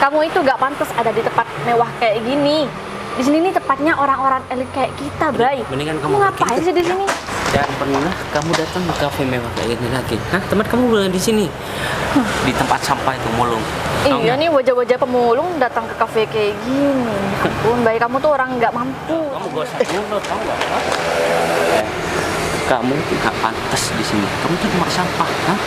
Kamu itu gak pantas ada di tempat mewah kayak gini. Di sini nih tepatnya orang-orang elit kayak kita, Bray. Mendingan kamu ngapain sih di sini? Jangan pernah kamu datang ke kafe mewah kayak gini lagi. Hah? Tempat kamu udah di sini. Di tempat sampah itu mulung. Iya nih wajah-wajah pemulung datang ke kafe kayak gini. Ampun, Bay, kamu tuh orang nggak mampu. Kamu gak usah nyolot, tahu nggak? Kamu nggak pantas di sini. Kamu tuh cuma sampah. Hah?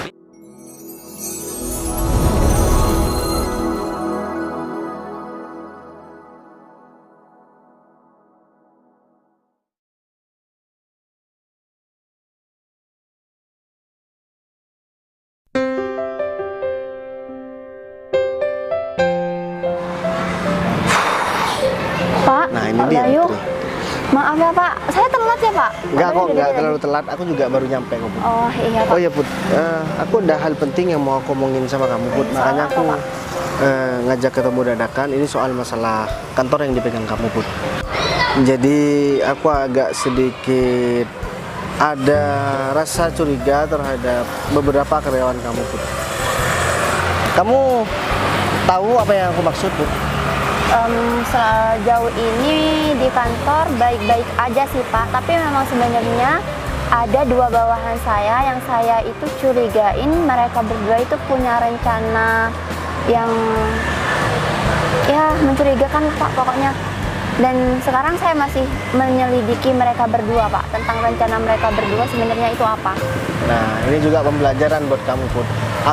Pak, Nah, ini Pak dia, Bayu. Putri. Maaf ya Pak, saya telat ya Pak? Enggak Pak kok, Bayu enggak udah terlalu jadi. telat. Aku juga baru nyampe kok, Put. Oh iya Pak. Oh iya, Put. Aku ada hal penting yang mau aku omongin sama kamu, Put. Soal Makanya apa, aku Pak? ngajak ketemu dadakan. Ini soal masalah kantor yang dipegang kamu, Put. Jadi aku agak sedikit ada rasa curiga terhadap beberapa karyawan kamu, Put. Kamu tahu apa yang aku maksud, Put? Sejauh ini di kantor baik-baik aja sih Pak, tapi memang sebenarnya ada dua bawahan saya yang saya itu curigain mereka berdua itu punya rencana yang ya mencurigakan Pak pokoknya. Dan sekarang saya masih menyelidiki mereka berdua Pak, tentang rencana mereka berdua sebenarnya itu apa. Nah, ini juga pembelajaran buat kamu, Put.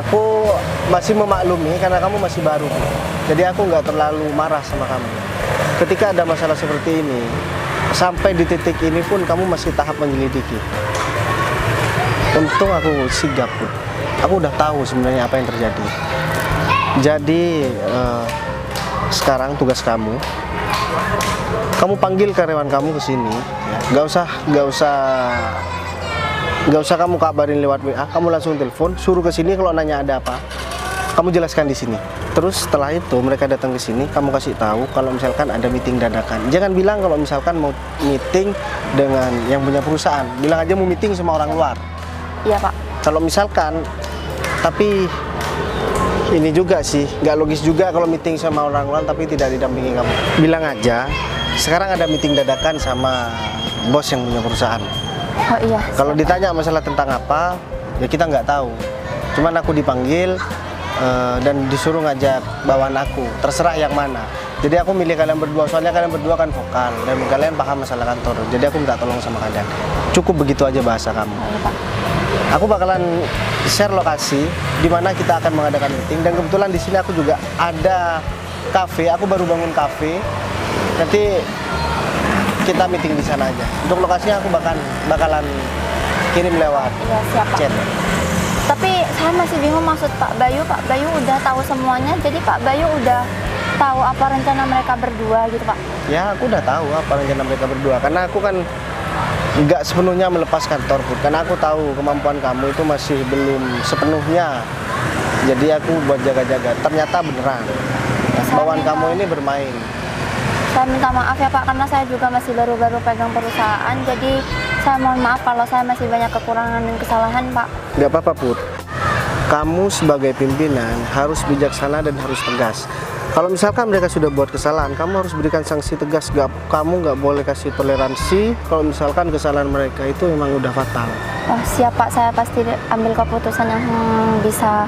Aku masih memaklumi karena kamu masih baru, Put. Jadi aku nggak terlalu marah sama kamu. Ketika ada masalah seperti ini, sampai di titik ini pun kamu masih tahap menyelidiki. Untung aku sigap, Put. Aku udah tahu sebenarnya apa yang terjadi. Jadi sekarang tugas kamu panggil karyawan kamu ke sini. Ya. Gak usah kamu kabarin lewat WA. Kamu langsung telepon, suruh ke sini. Kalau nanya ada apa, kamu jelaskan di sini. Terus setelah itu mereka datang ke sini, kamu kasih tahu kalau misalkan ada meeting dadakan. Jangan bilang kalau misalkan mau meeting dengan yang punya perusahaan. Bilang aja mau meeting sama orang luar. Iya Pak. Kalau misalkan, tapi ini juga sih, nggak logis juga kalau meeting sama orang luar tapi tidak didampingi kamu. Bilang aja, sekarang ada meeting dadakan sama bos yang punya perusahaan. Oh iya. Kalau ditanya masalah tentang apa, ya kita nggak tahu. Cuman aku dipanggil dan disuruh ngajak bawahan aku, terserah yang mana. Jadi aku milih kalian berdua, soalnya kalian berdua kan vokal dan kalian paham masalah kantor. Jadi aku minta tolong sama kalian. Cukup begitu aja bahasa kamu. Oh, iya, Pak. Aku bakalan share lokasi di mana kita akan mengadakan meeting, dan kebetulan di sini aku juga ada kafe. Aku baru bangun kafe. Nanti kita meeting di sana aja. Untuk lokasinya aku bakalan kirim lewat Iya siap Pak. chat. Tapi saya masih bingung maksud Pak Bayu. Pak Bayu udah tahu semuanya, jadi Pak Bayu udah tahu apa rencana mereka berdua gitu Pak? Ya, aku udah tahu apa rencana mereka berdua. Karena aku kan nggak sepenuhnya melepas kantor, Put. Karena aku tahu kemampuan kamu itu masih belum sepenuhnya. Jadi aku buat jaga-jaga. Ternyata beneran. Ya, Bawaan kamu ini bermain. Saya minta maaf ya Pak, karena saya juga masih baru-baru pegang perusahaan. Jadi saya mohon maaf kalau saya masih banyak kekurangan dan kesalahan Pak. Nggak apa-apa, Put. Kamu sebagai pimpinan harus bijaksana dan harus tegas. Kalau misalkan mereka sudah buat kesalahan, kamu harus berikan sanksi tegas. Kamu nggak boleh kasih toleransi kalau misalkan kesalahan mereka itu memang udah fatal. Oh siap Pak, saya pasti ambil keputusan yang bisa.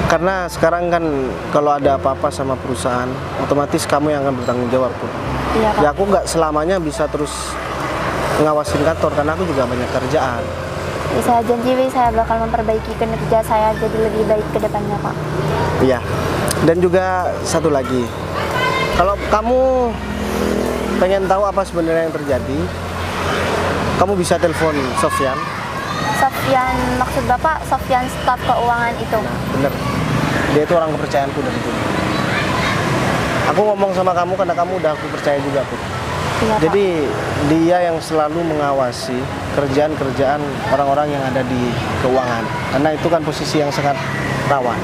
Karena sekarang kan kalau ada apa-apa sama perusahaan, otomatis kamu yang akan bertanggung jawab, Put. Iya Pak. Ya aku nggak selamanya bisa terus ngawasin kantor karena aku juga banyak kerjaan. Saya janji saya bakal memperbaiki kinerja saya jadi lebih baik ke depannya Pak. Iya. Dan juga satu lagi, kalau kamu pengen tahu apa sebenarnya yang terjadi, kamu bisa telepon Sofyan. Sofyan, maksud Bapak Sofyan staf keuangan itu? Nah, bener. Dia itu orang kepercayaanku dari dulu. Aku ngomong sama kamu karena kamu udah aku percaya juga, Put. Iya, Pak. Jadi dia yang selalu mengawasi kerjaan-kerjaan orang-orang yang ada di keuangan. Karena itu kan posisi yang sangat rawan.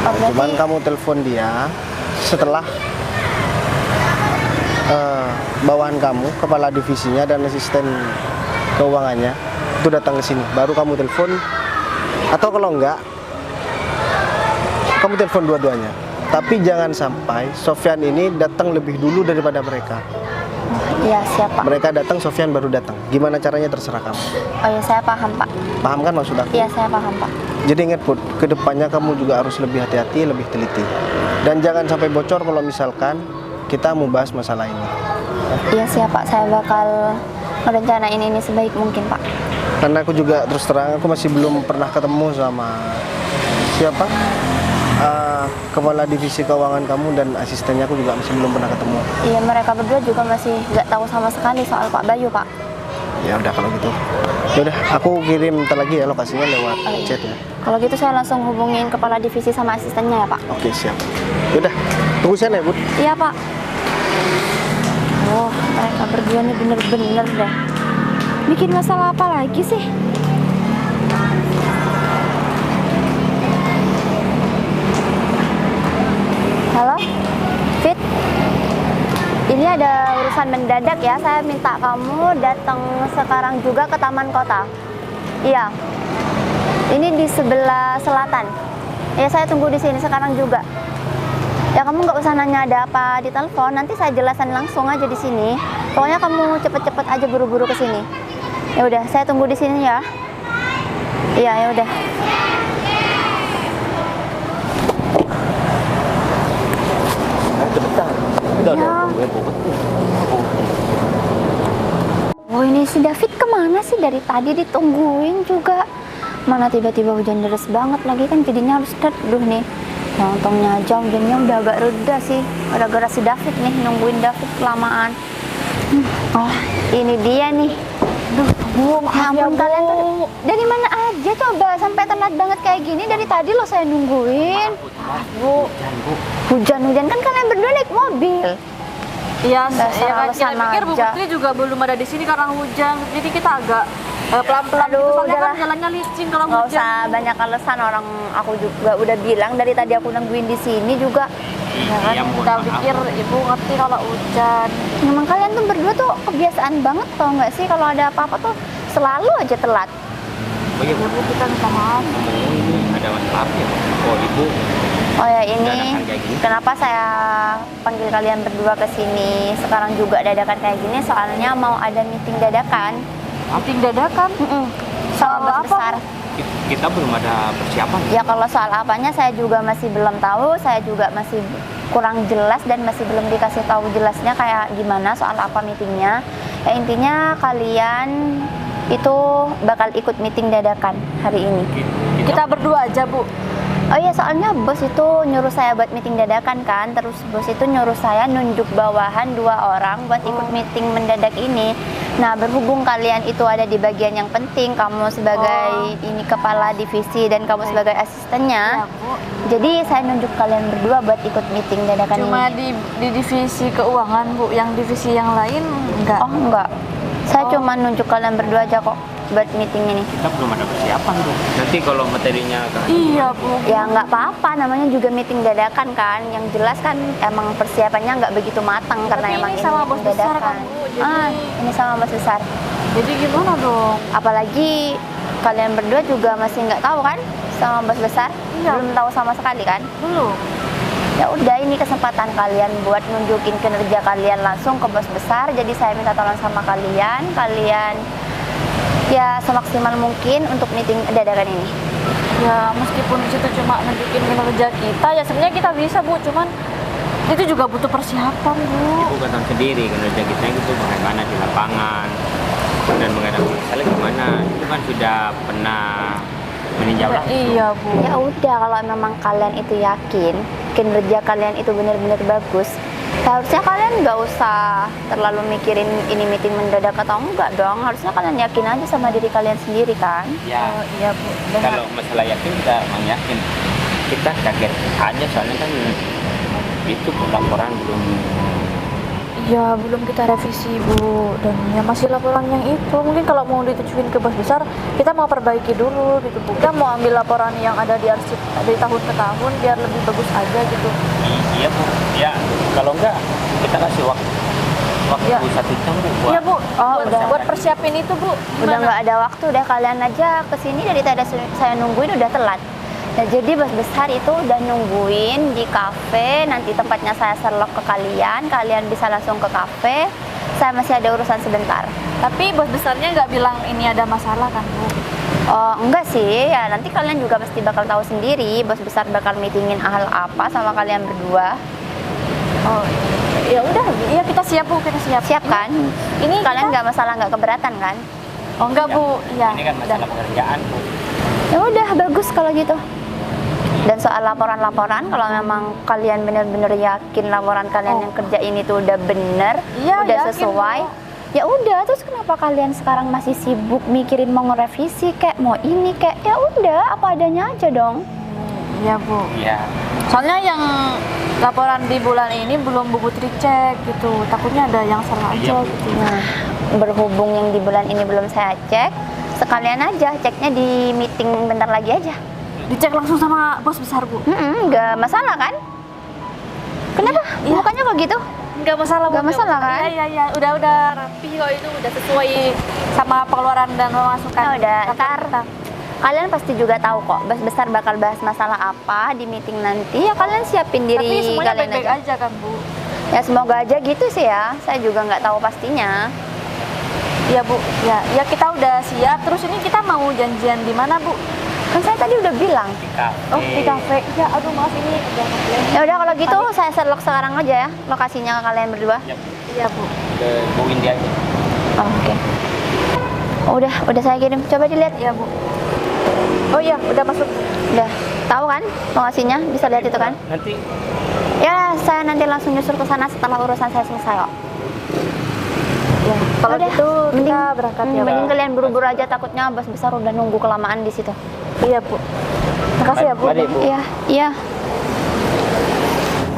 Oh, berarti Cuman kamu telepon dia setelah bawahan kamu, kepala divisinya dan asisten keuangannya itu datang ke sini. Baru kamu telepon, atau kalau enggak, kamu telepon dua-duanya. Tapi jangan sampai Sofyan ini datang lebih dulu daripada mereka. Iya, siap Pak. Mereka datang, Sofyan baru datang. Gimana caranya terserah kamu. Oh iya, saya paham Pak. Paham kan maksud aku? Iya, saya paham Pak. Jadi ingat Put, kedepannya kamu juga harus lebih hati-hati, lebih teliti. Dan jangan sampai bocor kalau misalkan kita mau bahas masalah ini. Iya siap Pak, saya bakal merencanain ini sebaik mungkin Pak. Karena aku juga terus terang, aku masih belum pernah ketemu sama siapa? Kepala divisi keuangan kamu dan asistennya aku juga masih belum pernah ketemu. Iya, mereka berdua juga masih nggak tahu sama sekali soal Pak Bayu Pak. Ya udah kalau gitu. Ya udah, aku kirim ntar lagi ya lokasinya lewat chat ya. Kalau gitu saya langsung hubungin kepala divisi sama asistennya ya Pak. Oke, siap. Ya udah, tunggu sana ya, Bud. Iya Pak. Oh, mereka berdua nih bener-bener dah. Bikin masalah apa lagi sih? Halo, Fit. Ini ada urusan mendadak ya. Saya minta kamu datang sekarang juga ke Taman Kota. Iya. Ini di sebelah selatan. Ya, saya tunggu di sini sekarang juga. Ya, kamu nggak usah nanya ada apa di telepon. Nanti saya jelasin langsung aja di sini. Pokoknya kamu cepet-cepet aja buru-buru ke sini. Ya udah, saya tunggu di sini ya. Iya, ya udah. Oh, ini si David kemana sih? Dari tadi ditungguin juga. Mana tiba-tiba hujan deras banget lagi kan, jadinya harus teduh nih. Nah, untungnya aja hujannya udah agak reda sih. Gara-gara si David nih, nungguin David kelamaan. Oh, ini dia nih. Duh, Bu, ya ampun kalian tuh dari mana aja coba sampai telat banget kayak gini. Dari tadi loh saya nungguin. Bu, hujan-hujan kan kalian berdua naik mobil. Iya, Dasar ya kan kita alasan pikir Bu aja. Putri juga belum ada di sini karena hujan. Jadi kita agak pelan-pelan gitu. Aduh, Soalnya kan udahlah. jalannya licin kalau Nggak hujan. usah banyak alasan, orang aku juga udah bilang dari tadi aku nungguin di sini juga. Ya kan, kita pikir Ibu ngerti kalau hujan. Memang kalian tuh berdua tuh kebiasaan banget tau nggak sih, kalau ada apa-apa tuh selalu aja telat. Oh iya, Ya Bu, kita minta maaf. oh ini ada maaf ya. Oh ibu, Oh ya, ini Dadakan kayak gini. kenapa saya panggil kalian berdua ke sini sekarang juga dadakan kayak gini? Soalnya mau ada meeting dadakan. Meeting dadakan. Sama bos apa, besar. kita belum ada persiapan. Ya kalau soal apanya saya juga masih belum tahu, saya juga masih kurang jelas dan masih belum dikasih tahu jelasnya kayak gimana soal apa meetingnya. Ya intinya kalian itu bakal ikut meeting dadakan hari ini. Kita berdua aja Bu. Oh iya, soalnya bos itu nyuruh saya buat meeting dadakan kan, terus bos itu nyuruh saya nunjuk bawahan 2 orang buat ikut meeting mendadak ini. Nah, berhubung kalian itu ada di bagian yang penting, kamu sebagai ini kepala divisi dan kamu sebagai asistennya, Ya Bu. jadi saya nunjuk kalian berdua buat ikut meeting dadakan Cuma ini. di divisi keuangan Bu, yang divisi yang lain enggak. Oh enggak, saya cuma nunjuk kalian berdua aja kok buat meeting ini. Kita belum ada persiapan tuh. Nanti kalau materinya Iya Bu. Ya nggak apa-apa, namanya juga meeting dadakan kan. Yang jelas kan emang persiapannya nggak begitu matang karena Tapi emang ini ini sama meeting bos besar dadakan. kan, Bu, jadi- Ini sama bos besar. Jadi gimana dong? Apalagi kalian berdua juga masih nggak tahu kan sama bos besar? Iya. Belum tahu sama sekali kan? Belum. Ya udah, ini kesempatan kalian buat nunjukin kinerja kalian langsung ke bos besar. Jadi saya minta tolong sama kalian ya semaksimal mungkin untuk meeting dadakan ini. Ya meskipun itu cuma nunjukin kinerja kita, ya sebenarnya kita bisa Bu, cuman itu juga butuh persiapan Bu. ibu kan tahu sendiri kinerja kita itu bagaimana di lapangan dan menghadapi masalah gimana. Itu kan sudah pernah meninjau langsung. Iya Bu. Ya udah, kalau memang kalian itu yakin kinerja kalian itu benar-benar bagus, harusnya kalian nggak usah terlalu mikirin ini meeting mendadak atau enggak dong. Harusnya kalian yakin aja sama diri kalian sendiri kan. Ya, Iya Bu. Benar. kalau masalah yakin kita memang yakin. Kita kaget aja soalnya kan itu laporan belum. Ya belum kita revisi Bu, dan ya masih laporan yang itu. Mungkin kalau mau ditujuin ke bos besar, kita mau perbaiki dulu gitu Bu. Kita mau ambil laporan yang ada di arsip dari tahun ke tahun biar lebih bagus aja gitu. Iya Bu, ya kalau enggak kita kasih waktu Ya. 1 jam Bu buat Iya Bu. Oh, buat, udah. buat persiapin itu Bu. Udah nggak ada waktu, udah kalian aja kesini dari tadi saya nungguin udah telat. Nah, jadi bos besar itu udah nungguin di kafe, nanti tempatnya saya serlok ke kalian, kalian bisa langsung ke kafe. Saya masih ada urusan sebentar. Tapi bos besarnya nggak bilang ini ada masalah kan Bu? Oh, enggak sih, ya nanti kalian juga pasti bakal tahu sendiri, bos besar bakal meetingin hal apa sama kalian berdua. Oh, ya udah, iya kita siap Bu, kita siap. Siap kan? Ini Kalian kita- nggak masalah, nggak keberatan kan? Oh enggak Bu, iya. Ini kan masalah pekerjaan, Bu. Ya udah, bagus kalau gitu. Dan soal laporan-laporan, kalau memang kalian benar-benar yakin laporan kalian yang kerja ini tuh udah bener, Iya, udah yakin, sesuai, Bu. ya udah. Terus kenapa kalian sekarang masih sibuk mikirin mau ngerevisi kayak mau ini kayak, ya udah apa adanya aja dong. Iya Bu. Iya. Soalnya yang laporan di bulan ini belum Bu Putri cek gitu. Takutnya ada yang salah aja Iya, Bu. gitu. Nah, berhubung yang di bulan ini belum saya cek, sekalian aja ceknya di meeting bentar lagi aja. Dicek langsung sama bos besar Bu. Nggak masalah kan? Kenapa? Iya. Mukanya kok gitu? Enggak masalah Bu. Nggak masalah, kan? Iya iya. Udah rapi kok itu udah sesuai sama pengeluaran dan pemasukan. Ya udah, kantor ntar kita. kalian pasti juga tahu kok bos besar bakal bahas masalah apa di meeting nanti. Ya kalian siapin diri Tapi semuanya kalian baik-baik aja. aja kan Bu. Ya semoga aja gitu sih ya. Saya juga nggak tahu pastinya. Iya Bu. Ya kita udah siap. Terus ini kita mau janjian di mana Bu? Kan saya tadi udah bilang. Di kafe. Oh di kafe. Ya aduh maaf ini udah ngeblend. Ya udah kalau gitu saya serlok sekarang aja ya lokasinya ke kalian berdua. Iya, Bu. Iya Bu. Ke Bu Windy aja. Oh, oke. Udah saya kirim. Coba dilihat. Iya Bu. Oh iya udah masuk. Udah tahu kan lokasinya? Bisa lihat itu kan? Nanti Ya, saya nanti langsung nyusul ke sana setelah urusan saya selesai kok. Ya kalau Udah, gitu kita mending- berangkat ya Bu. Mending kalian buru-buru aja, takutnya bos besar udah nunggu kelamaan di situ. Iya Bu. Makasih ya Bu. Mari, Bu. Iya, iya.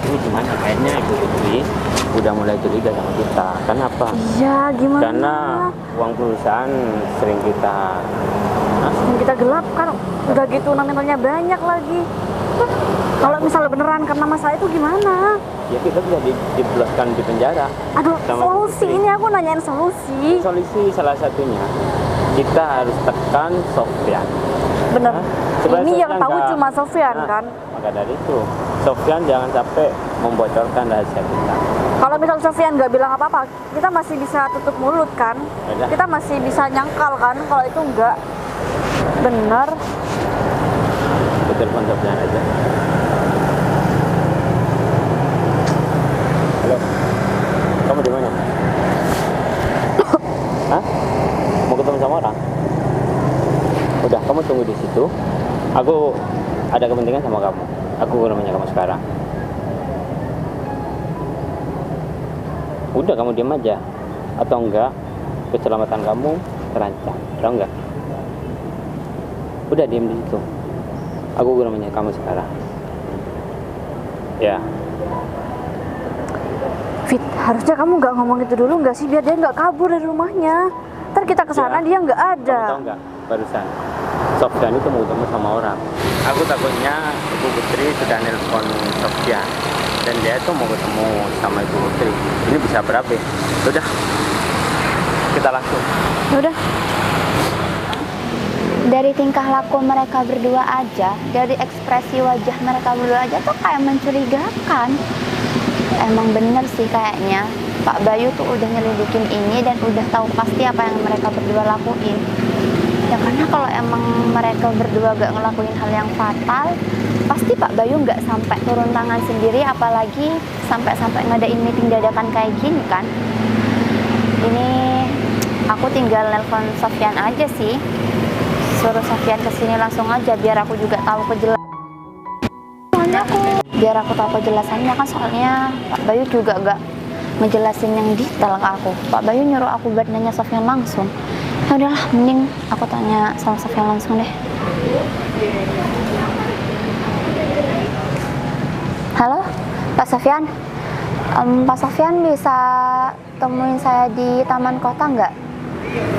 ini gimana? Kayaknya Ibu Putri udah mulai curiga sama kita. Kenapa? Iya gimana? Karena uang perusahaan sering kita Kita gelap kan udah gitu nominalnya banyak lagi. Kalau misalnya beneran karena masalah itu gimana? ya kita bisa dijebloskan di penjara. Aduh, Sama solusi Putri. ini aku nanyain solusi. Solusi salah satunya kita harus tekan Sofyan. Bener. Hah? Sebenarnya Ini yang Sofyan tahu nggak- cuma Sofyan Nah, kan. Maka dari itu Sofyan jangan sampai membocorkan rahasia kita. Kalau misal Sofyan nggak bilang apa-apa, kita masih bisa tutup mulut kan? Udah. Kita masih bisa nyangkal kan? Kalau itu enggak. Bener. Kita telepon Sofyan aja. Halo, kamu di mana? Hah? Mau ketemu sama orang? Udah, kamu tunggu di situ. Aku ada kepentingan sama kamu. Aku namanya kamu sekarang. Udah, kamu diam aja. Atau enggak, keselamatan kamu terancam. Tahu enggak? Udah, diam di situ. Aku namanya kamu sekarang. Ya. Fit, harusnya kamu nggak ngomong itu dulu nggak sih? Biar dia nggak kabur dari rumahnya. Ntar kita kesana Ya. dia nggak ada. Kamu tahu nggak barusan Sofyan itu mau ketemu sama orang. Aku takutnya Ibu Putri sudah nelpon Sofyan dan dia itu mau ketemu sama Ibu Putri. Ini bisa berabe. Udah, kita langsung. Udah. Dari tingkah laku mereka berdua aja, dari ekspresi wajah mereka berdua aja tuh kayak mencurigakan. Emang bener sih kayaknya Pak Bayu tuh udah nyelidikin ini dan udah tahu pasti apa yang mereka berdua lakuin. Ya karena kalau emang mereka berdua gak ngelakuin hal yang fatal, pasti Pak Bayu gak sampai turun tangan sendiri, apalagi sampai ngadain meeting dadakan kayak gini kan. Ini aku tinggal nelpon Sofyan aja sih, suruh Sofyan kesini langsung aja biar aku juga tahu kejelasan. Biar aku tahu kejelasannya kan, soalnya Pak Bayu juga gak ngejelasin yang detail ke aku. Pak Bayu nyuruh aku buat nanya Sofyan langsung. Ya udahlah, mending aku tanya sama Sofyan langsung deh. Halo, Pak Sofyan. Pak Sofyan bisa temuin saya di Taman Kota nggak?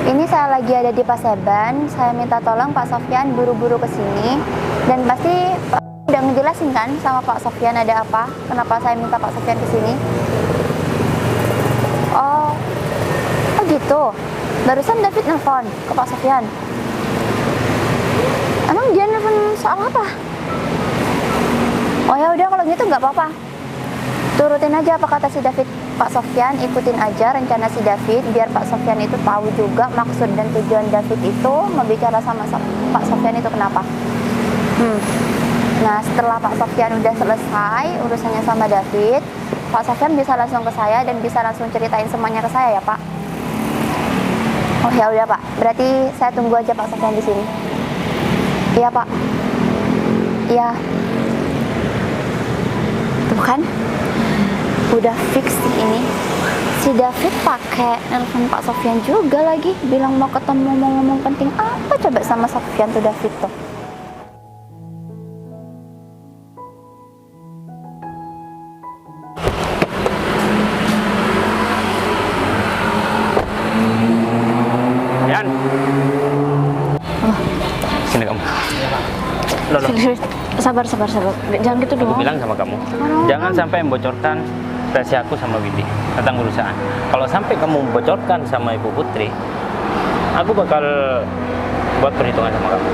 Ini saya lagi ada di Paseban. Saya minta tolong Pak Sofyan buru-buru ke sini. Dan pasti Pak udah ngejelasin kan sama Pak Sofyan ada apa? Kenapa saya minta Pak Sofyan ke sini? Oh gitu. Barusan David nelfon ke Pak Sofyan. Emang dia nelfon soal apa? Oh ya udah kalau gitu nggak apa-apa. Turutin aja apa kata si David, Pak Sofyan, ikutin aja rencana si David biar Pak Sofyan itu tahu juga maksud dan tujuan David itu membicara sama Pak Sofyan itu kenapa. Nah setelah Pak Sofyan udah selesai urusannya sama David, Pak Sofyan bisa langsung ke saya dan bisa langsung ceritain semuanya ke saya ya Pak. Oh ya udah Pak, berarti saya tunggu aja Pak Sofyan di sini. Iya Pak. Iya. Tuh kan, udah fix sih ini. Si David pakai nelfon Pak Sofyan juga lagi, bilang mau ketemu, mau ngomong penting apa coba sama Sofyan tuh David tuh. Yan. Sini kamu. Loh. Sabar. Jangan gitu dong. Aku bilang sama kamu, jangan sampai membocorkan rahasia aku sama Windy tentang perusahaan. Kalau sampai kamu membocorkan sama Ibu Putri, aku bakal buat perhitungan sama kamu.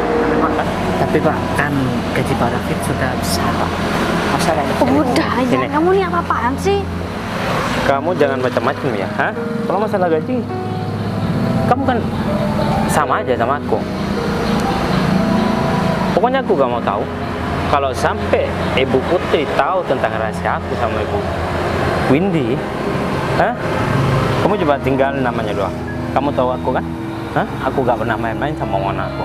Tapi Pak, kan gaji Pak David sudah besar Pak. Masalahnya Udah aja, Sini. kamu nih apa-apaan sih? Kamu jangan macam-macam ya, ha? Kalau masalah gaji, kamu kan sama aja sama aku. Pokoknya aku gak mau tahu. Kalau sampai Ibu Putri tahu tentang rahasia aku sama Ibu Windy, ha? Kamu coba tinggal namanya doang. Kamu tahu aku kan? Hah? Aku gak pernah main-main sama omongan aku.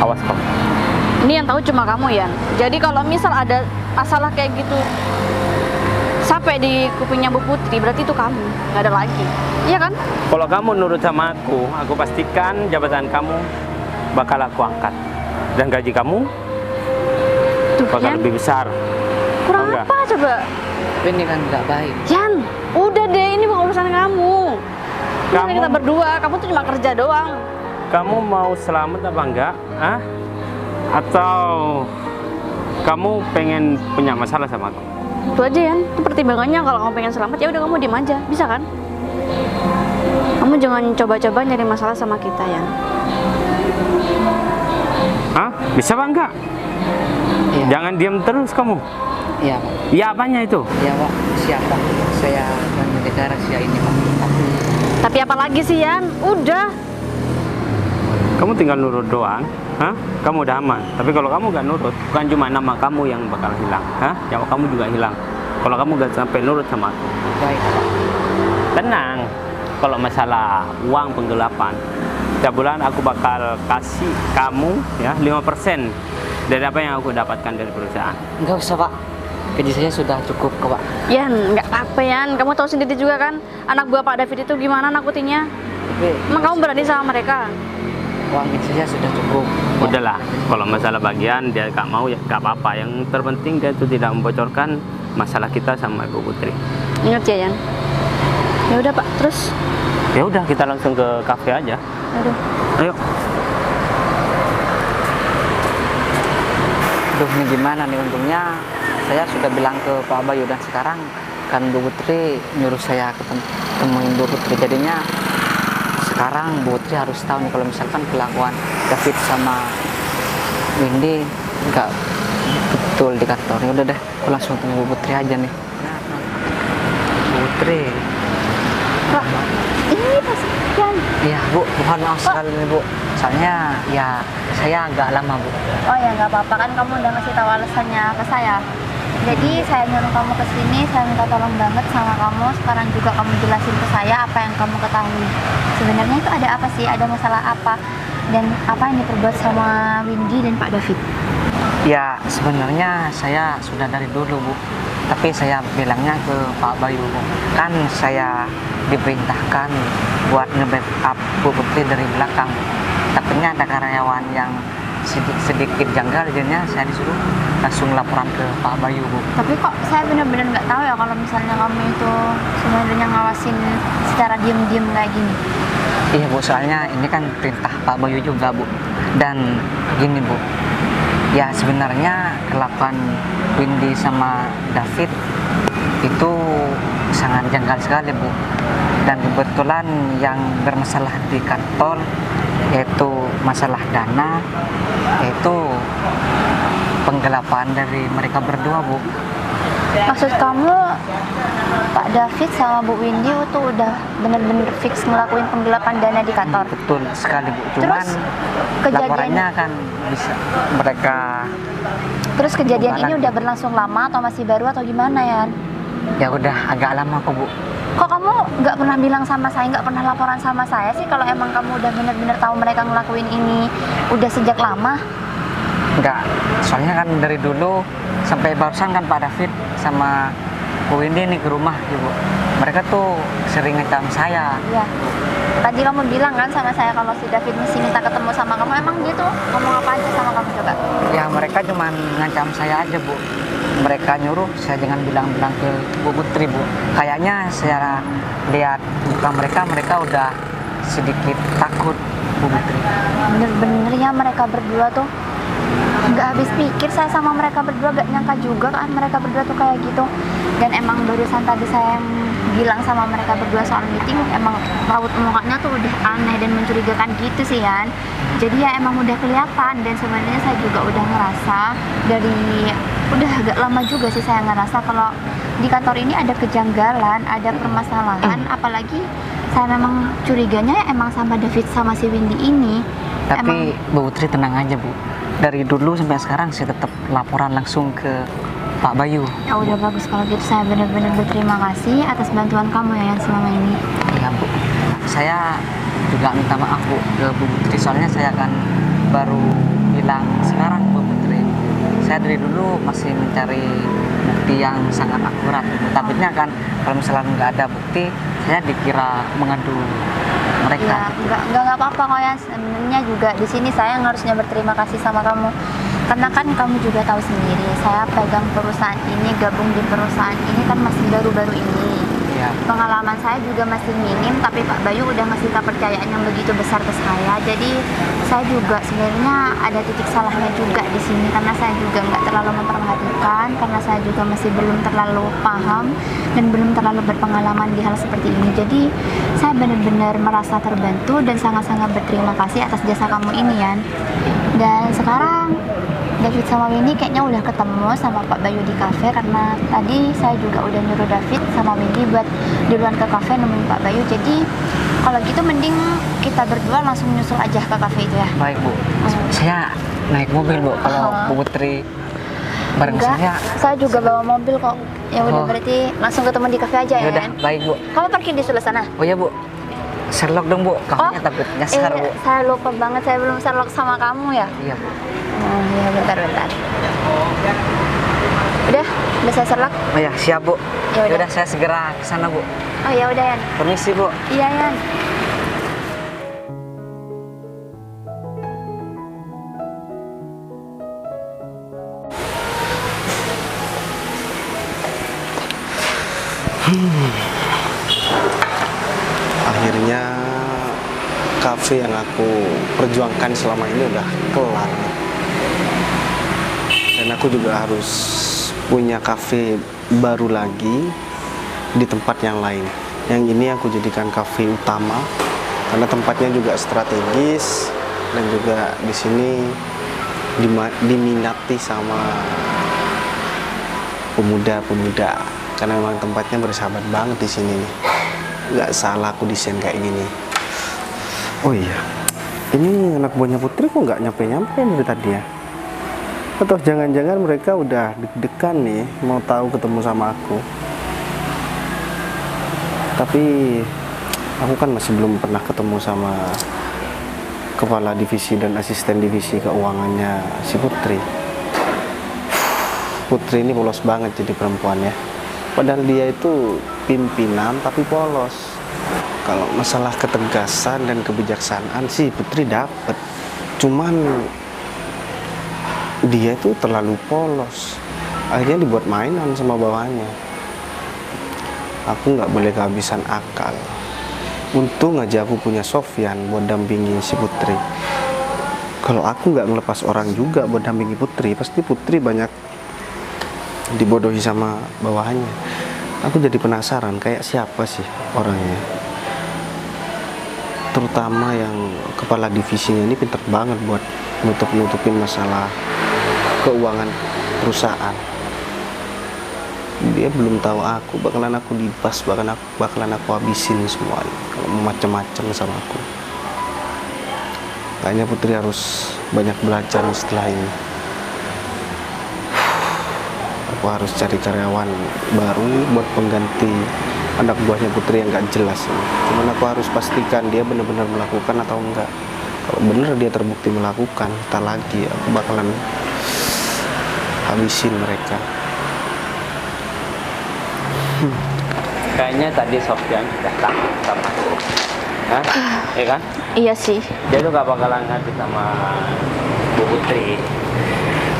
Awas kamu. Ini yang tahu cuma kamu ya. Jadi kalau misal ada masalah kayak gitu sampai di kupingnya Bu Putri, berarti itu kamu, nggak ada lagi. Iya kan? Kalau kamu nurut sama aku pastikan jabatan kamu bakal aku angkat. Dan gaji kamu Tuh, bakal Yan. lebih besar. Kurang Enggak. apa coba? ini kan nggak baik. Yan, udah deh, ini bukan urusan kamu. Kamu Kamu- kita berdua, kamu tuh cuma kerja doang. Kamu mau selamat apa enggak? Hah? Atau kamu pengen punya masalah sama aku? Itu aja Yan, itu pertimbangannya. Kalau kamu pengen selamat ya udah kamu diem aja, bisa kan? Kamu jangan coba-coba nyari masalah sama kita Yan. Hah? Bisa apa enggak? Iya. Jangan diam terus kamu. Iya Pak. Ya apanya itu? Iya Pak. Siapa? Saya akan menjaga rahasia ini Pak. Tapi apa lagi sih Yan? Udah. Kamu tinggal nurut doang. Hah? Kamu udah aman. Tapi kalau kamu gak nurut, bukan cuma nama kamu yang bakal hilang. Hah? Nyawa kamu juga hilang. Kalau kamu gak sampai nurut sama aku. Baik Pak. Tenang. Kalau masalah uang penggelapan, setiap bulan aku bakal kasih kamu ya 5% dari apa yang aku dapatkan dari perusahaan. Nggak usah Pak. Gaji saya sudah cukup kok Pak. Yan, nggak apa-apa Yan. Kamu tahu sendiri juga kan, anak buah Pak David itu gimana nakutinya. Tapi Emang kamu berani sama mereka? uang gaji saya sudah cukup. Udahlah, kalau masalah bagian dia gak mau ya gak apa-apa. Yang terpenting dia itu tidak membocorkan masalah kita sama Ibu Putri. Ingat ya Yan. Ya udah Pak, terus. Ya udah kita langsung ke kafe aja. Aduh. Ayo. Aduh ini gimana nih, untungnya saya sudah bilang ke Pak Bayu dan sekarang kan Bu Putri nyuruh saya ketemuin Bu Putri. Jadinya sekarang Bu Putri harus tahu nih kalau misalkan kelakuan David sama Windy nggak betul di kantor. Ya udah deh, aku langsung tanya Bu Putri aja nih. Bu Putri. Pak, ini Pak Sofyan. Iya Bu, mohon maaf sekali nih Bu. Soalnya ya saya agak lama Bu. Oh ya nggak apa-apa kan kamu udah ngasih tahu alasannya ke saya. Jadi saya nyuruh kamu ke sini, saya minta tolong banget sama kamu. Sekarang juga kamu jelasin ke saya apa yang kamu ketahui. Sebenarnya itu ada apa sih? Ada masalah apa? Dan apa yang diperbuat sama Windy dan Pak David? Ya sebenarnya saya sudah dari dulu Bu, tapi saya bilangnya ke Pak Bayu Bu. Kan saya diperintahkan buat nge-backup Bu Putri dari belakang. Takutnya ada karyawan yang sedikit janggal, jadinya saya disuruh langsung laporan ke Pak Bayu Bu. Tapi kok saya benar-benar nggak tahu ya kalau misalnya kamu itu sebenarnya ngawasin secara diem-diem kayak gini. Iya Bu, soalnya ini kan perintah Pak Bayu juga Bu. Dan gini Bu, ya sebenarnya kelakuan Windy sama David itu sangat janggal sekali Bu. Dan kebetulan yang bermasalah di kantor yaitu masalah dana, yaitu penggelapan dari mereka berdua, Bu. Maksud kamu Pak David sama Bu Windy itu udah bener-bener fix ngelakuin penggelapan dana di kantor? Betul sekali, Bu. Cuman Terus kejadian laporannya kan bisa mereka Terus kejadian ini Gimana? udah berlangsung lama atau masih baru atau gimana ya? ya udah agak lama kok, Bu. Kok kamu nggak pernah bilang sama saya, nggak pernah laporan sama saya sih kalau emang kamu udah bener-bener tahu mereka ngelakuin ini udah sejak lama? Enggak, soalnya kan dari dulu sampai barusan kan Pak David sama Bu Windy nih ke rumah, Ibu. Mereka tuh sering ngecam saya. Iya. Tadi kamu bilang kan sama saya kalau si David mesti minta ketemu sama kamu. Emang dia tuh ngomong apa aja sama kamu coba? Ya mereka cuma ngancam saya aja, Bu. Mereka nyuruh saya jangan bilang-bilang ke Bu Putri, Bu. Kayaknya saya lihat muka mereka udah sedikit takut, Bu Putri. Bener-bener ya mereka berdua tuh nggak habis pikir saya sama mereka berdua, gak nyangka juga kan mereka berdua tuh kayak gitu. Dan emang barusan tadi saya yang bilang sama mereka berdua soal meeting, emang raut mukanya tuh udah aneh dan mencurigakan gitu sih Yan. Jadi ya emang udah kelihatan, dan sebenarnya saya juga udah ngerasa udah agak lama juga sih saya ngerasa kalau di kantor ini ada kejanggalan, ada permasalahan. Apalagi saya memang curiganya ya emang sama David sama si Windy ini. Tapi Bu Putri tenang aja, Bu. Dari dulu sampai sekarang saya tetap laporan langsung ke Pak Bayu. Ya udah bagus kalau gitu, saya benar-benar berterima kasih atas bantuan kamu ya Yan selama ini. Ya, Bu. Saya juga minta maaf, Bu, ke Bu Putri. Soalnya saya kan baru bilang sekarang, Bu Putri. Saya dari dulu masih mencari bukti yang sangat akurat. Takutnya kan kalau misalnya nggak ada bukti, saya dikira mengadu mereka. Ya, nggak apa-apa kok ya. Sebenarnya juga di sini saya yang harusnya berterima kasih sama kamu. Karena kan kamu juga tahu sendiri, saya pegang perusahaan ini, gabung di perusahaan ini kan masih baru-baru ini. Ya. Pengalaman saya juga masih minim, tapi Pak Bayu udah ngasih kepercayaan yang begitu besar ke saya. Jadi saya juga sebenarnya ada titik salahnya juga di sini, karena saya juga nggak terlalu memperhatikan, karena saya juga masih belum terlalu paham dan belum terlalu berpengalaman di hal seperti ini. Jadi saya benar-benar merasa terbantu dan sangat-sangat berterima kasih atas jasa kamu ini Yan. Dan sekarang David sama Windy kayaknya udah ketemu sama Pak Bayu di kafe, karena tadi saya juga udah nyuruh David sama Windy buat duluan ke kafe nemuin Pak Bayu. Jadi kalau gitu mending kita berdua langsung nyusul aja ke kafe itu ya. Baik, Bu. Saya naik mobil, Bu. Kalau Bu Putri bareng Enggak, saya juga bawa mobil kok. Ya udah berarti langsung ketemu di kafe aja ya. Yaudah, Yan? baik, Bu. Kamu parkir di sebelah sana. Oh ya, Bu. Sherlock dong, Bu. Kamunya takut nyasar, Bu. Saya lupa banget, saya belum Sherlock sama kamu ya. Iya, Bu. Oh iya, bentar. Udah saya Sherlock. Oh ya, siap, Bu. Ya udah. Yaudah, saya segera ke sana, Bu. Oh ya udah Yan. Permisi, Bu. Iya Yan. Akhirnya kafe yang aku perjuangkan selama ini udah kelar nih. Dan aku juga harus punya kafe baru lagi di tempat yang lain. Yang ini aku jadikan kafe utama karena tempatnya juga strategis dan juga di sini diminati sama pemuda-pemuda karena memang tempatnya bersahabat banget di sini nih. Nggak salah aku desain kayak gini. Oh iya, ini anak buahnya Putri kok nggak nyampe-nyampe dari tadi ya? Atau jangan-jangan mereka udah deg-degan nih mau tahu ketemu sama aku. Tapi aku kan masih belum pernah ketemu sama kepala divisi dan asisten divisi keuangannya si Putri. Putri ini polos banget jadi perempuan ya. Padahal dia itu pimpinan tapi polos. Kalau masalah ketegasan dan kebijaksanaan sih Putri dapet. Cuman dia itu terlalu polos. Akhirnya dibuat mainan sama bawahannya. Aku nggak boleh kehabisan akal. Untung aja aku punya Sofyan buat dampingi si Putri. Kalau aku nggak ngelepas orang juga buat dampingi Putri, pasti Putri banyak dibodohi sama bawahannya. Aku jadi penasaran kayak siapa sih orangnya. Terutama yang kepala divisinya ini pinter banget buat nutupin masalah keuangan perusahaan. Dia belum tahu aku bakalan aku libas, bakalan aku habisin semuanya kalau mau macam-macam sama aku. Kayaknya Putri harus banyak belajar setelah ini. Aku harus cari karyawan baru buat pengganti anak buahnya Putri yang gak jelas ini. Cuman aku harus pastikan dia benar-benar melakukan atau enggak. Kalau benar dia terbukti melakukan, tak lagi aku bakalan habisin mereka. Kayaknya tadi Sofyan sudah takut sama aku. Hah? Iya kan? Iya sih. Dia tuh gak bakalan ngerti sama Bu Putri.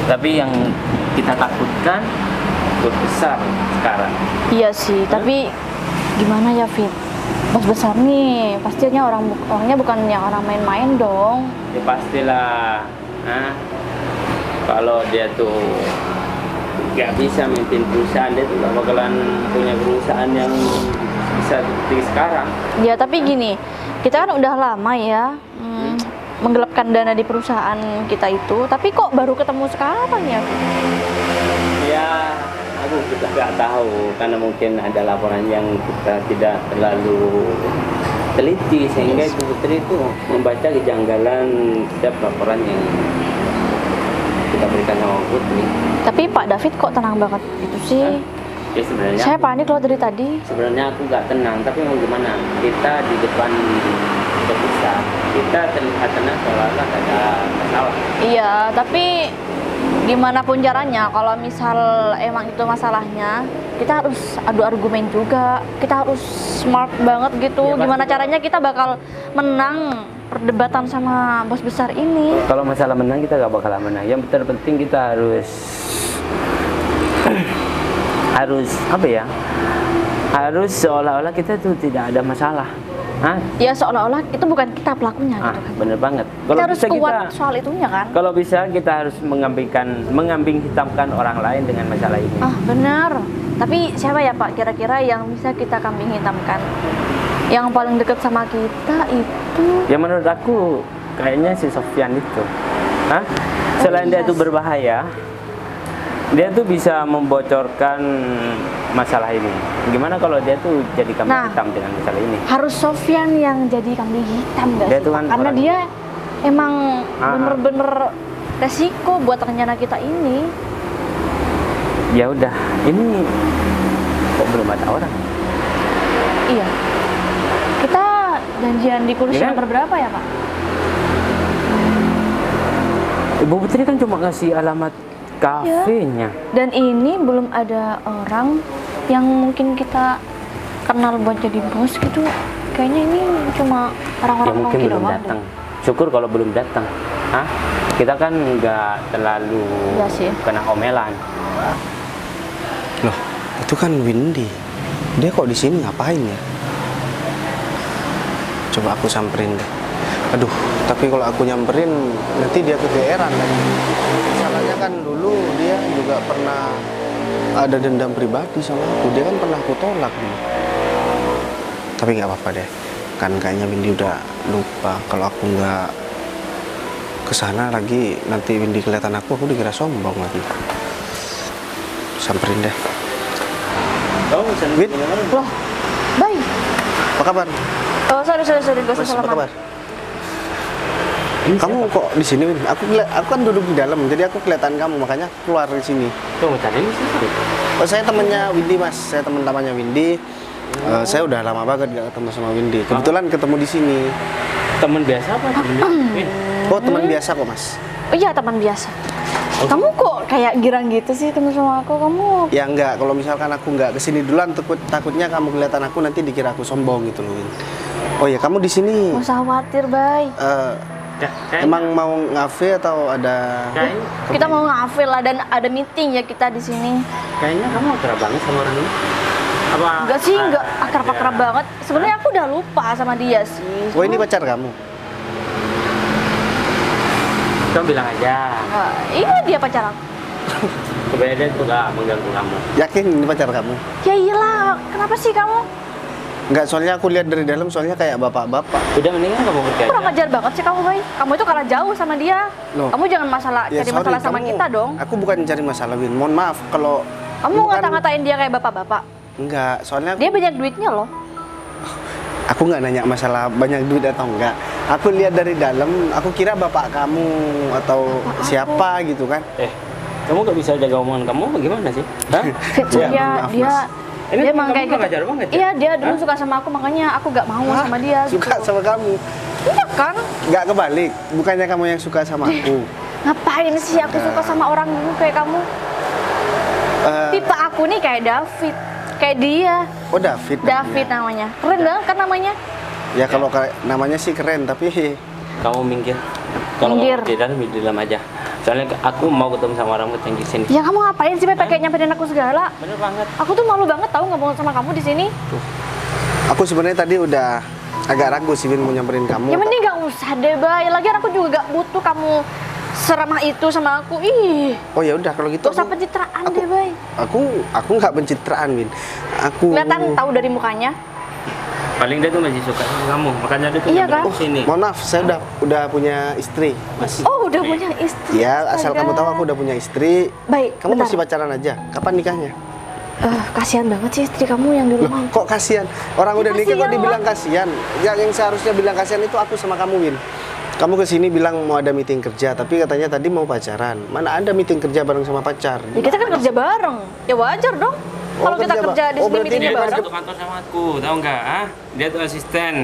Tapi yang kita takutkan besar sekarang. Iya sih, tapi gimana ya Fit? Bos besar nih, pastinya orangnya bukan yang orang main-main dong. Ya pastilah. Nah, kalau dia tuh gak bisa memimpin perusahaan, dia tuh gak bakalan punya perusahaan yang bisa seperti sekarang. Ya tapi gini, kita kan udah lama ya menggelapkan dana di perusahaan kita itu, tapi kok baru ketemu sekarang ya? Ya, aku juga nggak tahu karena mungkin ada laporan yang kita tidak terlalu teliti sehingga Ibu Putri itu membaca kejanggalan setiap laporan yang kita berikan sama Putri. Tapi Pak David kok tenang banget gitu sih? Ya sebenarnya Saya panik loh dari tadi. sebenarnya aku nggak tenang, tapi mau gimana? Kita di depan besar, kita terlihat tenang seolah-olah tidak ada masalah. Iya, tapi gimana pun caranya, kalau misal emang itu masalahnya, kita harus adu argumen juga. Kita harus smart banget gitu. Iya, Gimana pasti. caranya kita bakal menang perdebatan sama bos besar ini? Kalau masalah menang kita gak bakalan menang. Yang terpenting kita harus apa ya? Harus seolah-olah kita tuh tidak ada masalah. Hah? Ya seolah-olah itu bukan kita pelakunya gitu kan. Bener banget. Kita harus kuat soal itunya kan. Kalau bisa kita harus mengambing hitamkan orang lain dengan masalah ini. Ah benar. Tapi siapa ya Pak kira-kira yang bisa kita kambing hitamkan? Yang paling dekat sama kita itu? Ya menurut aku kayaknya si Sofyan itu. Hah? Selain dia iya. itu berbahaya, dia tuh bisa membocorkan masalah ini. Gimana kalau dia tuh jadi kambing Nah. hitam dengan masalah ini? Harus Sofyan yang jadi kambing hitam gak Dia sih? tuh Pak? kan Karena orang- dia emang Ah. bener-bener resiko buat rencana kita ini. Ya udah, ini kok belum ada orang? Iya. Kita janjian di kursi Iya. nomor berapa ya Pak? Ibu Putri kan cuma ngasih alamat kafenya. Dan ini belum ada orang yang mungkin kita kenal buat jadi bos gitu. Kayaknya ini cuma Ya orang-orang mungkin nongki belum doang datang. deh. Syukur kalau belum datang. Hah? Kita kan nggak terlalu Iya sih. kena omelan. Loh, itu kan Windy. Dia kok di sini ngapain ya? Coba aku samperin deh. Aduh, tapi kalau aku nyamperin nanti dia kegeeran lagi. Masalahnya kan dulu dia juga pernah ada dendam pribadi sama aku. Dia kan pernah aku tolak dulu. Tapi nggak apa-apa deh. Kan kayaknya Windy udah lupa kalau aku nggak kesana lagi, nanti Windy kelihatan aku dikira sombong lagi. Samperin deh. Kamu bisa Win. Loh, baik. Apa kabar? Oh, sorry, gak usah Mas, apa salaman. kabar? Kamu kok di sini, Win? Aku kan duduk di dalam, jadi aku kelihatan kamu, makanya aku keluar di sini. Tunggu tadi sih. Oh, saya temannya Windy, Mas. Saya teman-temannya Windy. Saya udah lama banget gak ketemu sama Windy. Kebetulan ketemu di sini. Teman biasa apa? Win. Oh, teman biasa kok, Mas. Oh iya, teman biasa. Kamu kok kayak girang gitu sih ketemu sama aku? Kamu Ya enggak, kalau misalkan aku nggak kesini duluan, takutnya kamu kelihatan aku nanti dikira aku sombong gitu loh, Win. Oh ya, kamu di sini. gak usah khawatir, Bay. Emang mau ngafe atau ada? Kita mau ngafe lah dan ada meeting ya kita di sini. Kayaknya kamu akrab banget sama orang ini. Apa? Enggak sih, enggak akrab-akrab banget. Sebenarnya aku udah lupa sama dia sih. Oh, ini pacar kamu? Kamu bilang aja. Iya dia pacar aku. Sebenarnya dia tuh gak mengganggu kamu. Yakin ini pacar kamu? Ya iyalah, kenapa sih kamu? Enggak, soalnya aku lihat dari dalam soalnya kayak bapak-bapak. Udah mendingan kamu pergi aja. Kurang ajar banget sih kamu, Bay. Kamu itu karena jauh sama dia. Loh. Kamu jangan Ya, cari sorry, masalah sama kamu- kita dong. Aku bukan cari masalah, Win. Mohon maaf kalau Kamu bukan- ngata-ngatain dia kayak bapak-bapak. Enggak, soalnya Dia banyak duitnya loh. aku nggak nanya masalah banyak duit atau enggak. Aku lihat dari dalam, aku kira bapak kamu atau siapa gitu kan. Kamu gak bisa jaga omongan kamu bagaimana sih? Hah? Fit, Ya, dia maaf, dia Mas. Ini dia teman emang kamu kayak gitu. ngajar banget ya? Iya, dia dulu suka sama aku, makanya aku gak mau Hah? sama dia. Suka gitu. sama kamu. Iya kan? Nggak kebalik, bukannya kamu yang suka sama aku. Ngapain sih aku suka sama orang dulu kayak kamu? Eh, Tipe aku nih kayak David, kayak dia. oh David. David namanya. Keren banget kan namanya? Ya kalau namanya sih keren, tapi Kamu minggir. Kalau Minggir. kamu di dalam aja. Soalnya aku mau ketemu sama orang yang di sini. Ya kamu ngapain sih Bay, pakai nyamperin aku segala? Bener banget. Aku tuh malu banget tahu ngomong sama kamu di sini. aku sebenarnya tadi udah agak ragu sih Win mau nyamperin kamu. Ya mending gak usah deh, Bay. Lagian aku juga gak butuh kamu seramah itu sama aku. Ih, Oh ya udah kalau gitu. gak usah pencitraan deh, Bay. Aku nggak pencitraan, Win. Aku Kelihatan tahu dari mukanya. Paling dia tuh masih suka sama kamu. Makanya dia tuh Iya nyamperin kan? ke sini. Mohon maaf, saya udah punya istri, Mas. Oh, udah punya istri. Ya, asal Astaga. kamu tahu aku udah punya istri. Baik, Kamu bentar. masih pacaran aja. Kapan nikahnya? Kasihan banget sih istri kamu yang di Loh, rumah. kok kasihan? Orang udah nikah kok Kasihan dibilang kasihan. Yang seharusnya bilang kasihan itu aku sama kamu, Win. Kamu kesini bilang mau ada meeting kerja, tapi katanya tadi mau pacaran. Mana ada meeting kerja bareng sama pacar? Ya kita kan kerja bareng. Ya wajar dong. Oh, Kalau kita kerja, kerja Pak. di Oh, sini berarti meetingnya Dia tuh bareng. satu kantor sama aku, tahu nggak? Ah, dia tuh asisten.